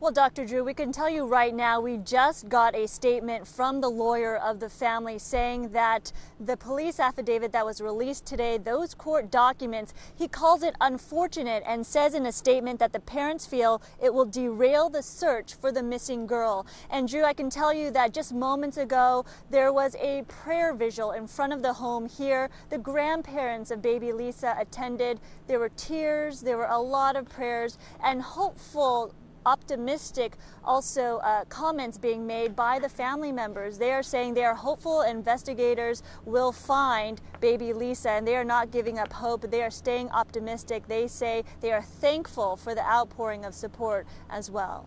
Well, Dr. Drew, we can tell you right now, we just got a statement from the lawyer of the family saying that the police affidavit that was released today, those court documents, he calls it unfortunate and says in a statement that the parents feel it will derail the search for the missing girl. And Drew, I can tell you that just moments ago, there was a prayer vigil in front of the home here. The grandparents of baby Lisa attended. There were tears, there were a lot of prayers, and hopeful, optimistic also comments being made by the family members. They are saying they are hopeful investigators will find baby Lisa, and they are not giving up hope. They are staying optimistic. They say they are thankful for the outpouring of support as well.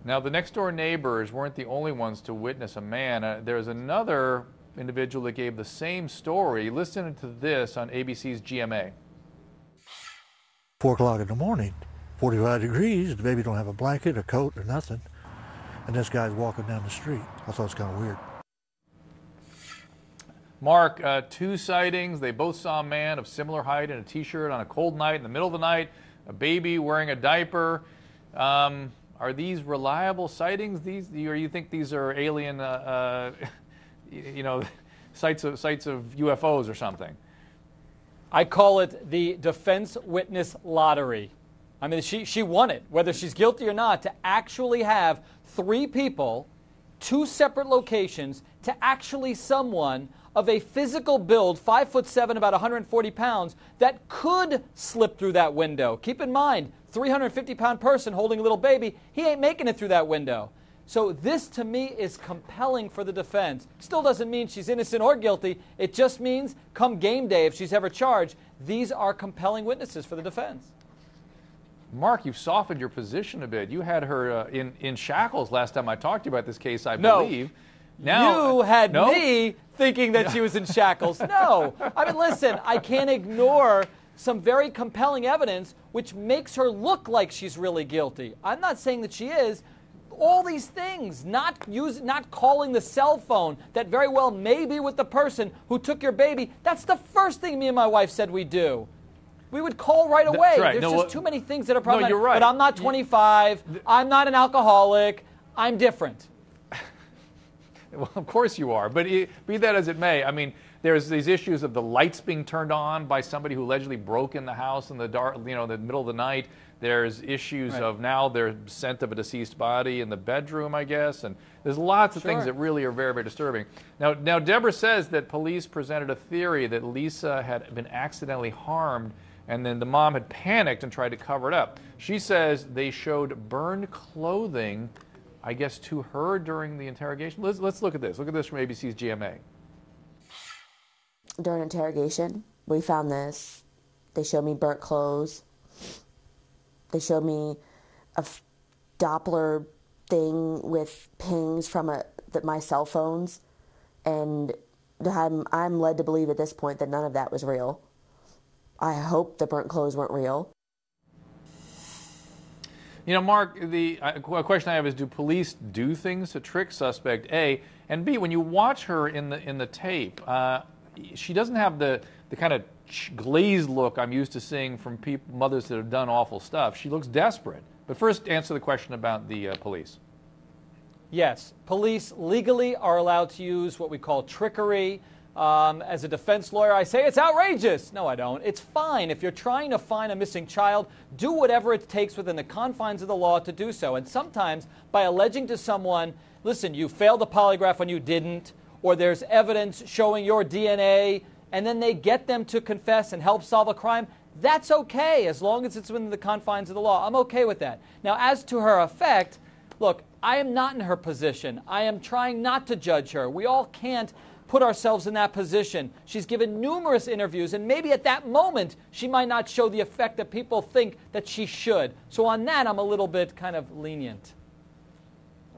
Now, the next door neighbors weren't the only ones to witness a man. There's another individual that gave the same story. Listen to this on ABC's GMA. 4 o'clock in the morning. 45 degrees, the baby don't have a blanket, a coat, or nothing. And this guy's walking down the street. I thought it was kind of weird. Mark, 2 sightings. They both saw a man of similar height in a T-shirt on a cold night in the middle of the night, a baby wearing a diaper. Are these reliable sightings? Or you think these are alien, sights of UFOs or something? I call it the defense witness lottery. I mean, she won it, whether she's guilty or not, to actually have 3 people, 2 separate locations, to actually someone of a physical build, 5'7", about 140 pounds, that could slip through that window. Keep in mind, 350-pound person holding a little baby, he ain't making it through that window. So this, to me, is compelling for the defense. Still doesn't mean she's innocent or guilty. It just means, come game day, if she's ever charged, these are compelling witnesses for the defense. Mark, you've softened your position a bit. You had her in shackles last time I talked to you about this case, I believe. Now, you had me thinking that she was in shackles. No. I mean, listen, I can't ignore some very compelling evidence which makes her look like she's really guilty. I'm not saying that she is. All these things, not calling the cell phone that very well may be with the person who took your baby, that's the first thing me and my wife said we'd do. We would call right away. Right. There's just too many things that are problematic. No, you're right. But I'm not 25. I'm not an alcoholic. I'm different. Well, of course you are. But be that as it may, I mean, there's these issues of the lights being turned on by somebody who allegedly broke in the house in the dark, the middle of the night. There's issues of now there's scent of a deceased body in the bedroom, I guess. And there's lots of things that really are very, very disturbing. Now, Deborah says that police presented a theory that Lisa had been accidentally harmed, and then the mom had panicked and tried to cover it up. She says they showed burned clothing, I guess, to her during the interrogation. Let's look at this. Look at this from ABC's GMA. During interrogation, we found this. They showed me burnt clothes. They showed me a Doppler thing with pings from my cell phones. And I'm led to believe at this point that none of that was real. I hope the burnt clothes weren't real. You know, Mark, the question I have is, do police do things to trick suspect A? And B, when you watch her in the tape, she doesn't have the kind of glazed look I'm used to seeing from mothers that have done awful stuff. She looks desperate. But first, answer the question about the police. Yes, police legally are allowed to use what we call trickery. As a defense lawyer, I say it's outrageous. No, I don't. It's fine. If you're trying to find a missing child, do whatever it takes within the confines of the law to do so. And sometimes by alleging to someone, listen, you failed the polygraph when you didn't, or there's evidence showing your DNA, and then they get them to confess and help solve a crime, that's okay as long as it's within the confines of the law. I'm okay with that. Now, as to her effect, look, I am not in her position. I am trying not to judge her. We all can't put ourselves in that position. She's given numerous interviews, and maybe at that moment she might not show the effect that people think that she should. So on that, I'm a little bit kind of lenient.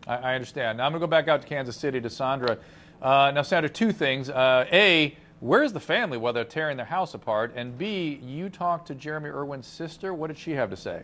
I understand. Now I'm going to go back out to Kansas City to Sandra. Now, Sandra, 2 things. A, where's the family while they're tearing their house apart? And B, you talked to Jeremy Irwin's sister. What did she have to say?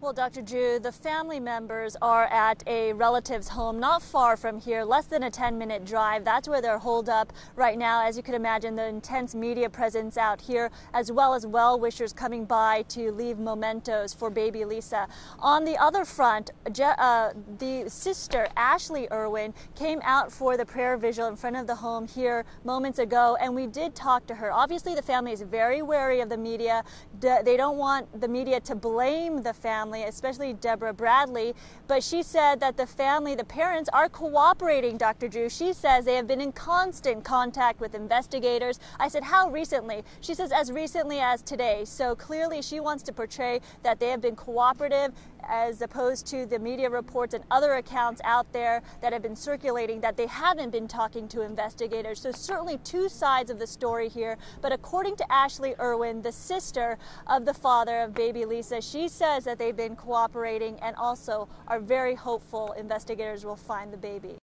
Well, Dr. Drew, the family members are at a relative's home not far from here, less than a 10-minute drive. That's where they're holed up right now. As you can imagine, the intense media presence out here, as well as well-wishers coming by to leave mementos for baby Lisa. On the other front, the sister, Ashley Irwin, came out for the prayer vigil in front of the home here moments ago, and we did talk to her. Obviously, the family is very wary of the media. They don't want the media to blame the family, especially Deborah Bradley, but she said that the family, the parents, are cooperating, Dr. Drew. She says they have been in constant contact with investigators. I said, how recently? She says, as recently as today. So clearly she wants to portray that they have been cooperative, as opposed to the media reports and other accounts out there that have been circulating that they haven't been talking to investigators. So certainly two sides of the story here. But according to Ashley Irwin, the sister of the father of baby Lisa, she says that they've been cooperating and also are very hopeful investigators will find the baby.